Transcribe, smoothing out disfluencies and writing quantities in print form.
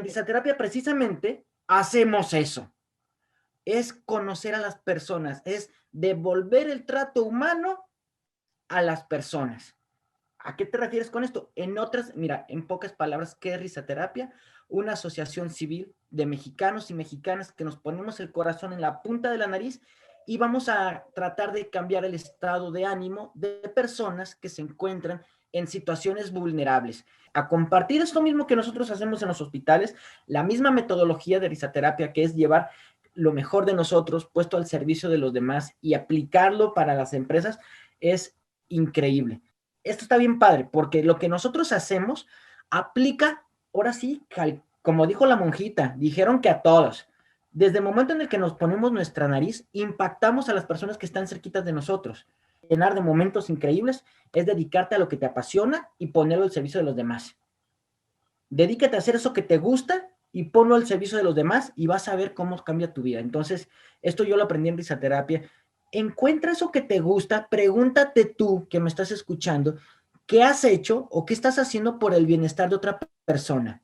risaterapia precisamente hacemos eso. Es conocer a las personas, es devolver el trato humano a las personas. ¿A qué te refieres con esto? Mira, en pocas palabras, ¿qué es risaterapia? Una asociación civil de mexicanos y mexicanas que nos ponemos el corazón en la punta de la nariz y vamos a tratar de cambiar el estado de ánimo de personas que se encuentran en situaciones vulnerables. A compartir esto mismo que nosotros hacemos en los hospitales, la misma metodología de risaterapia, que es llevar lo mejor de nosotros puesto al servicio de los demás y aplicarlo para las empresas, es increíble. Esto está bien padre, porque lo que nosotros hacemos aplica, ahora sí, como dijo la monjita, dijeron que a todos. Desde el momento en el que nos ponemos nuestra nariz, impactamos a las personas que están cerquitas de nosotros. Llenar de momentos increíbles es dedicarte a lo que te apasiona y ponerlo al servicio de los demás. Dedícate a hacer eso que te gusta y ponlo al servicio de los demás y vas a ver cómo cambia tu vida. Entonces, esto yo lo aprendí en risaterapia. Encuentra eso que te gusta, pregúntate tú que me estás escuchando, ¿qué has hecho o qué estás haciendo por el bienestar de otra persona?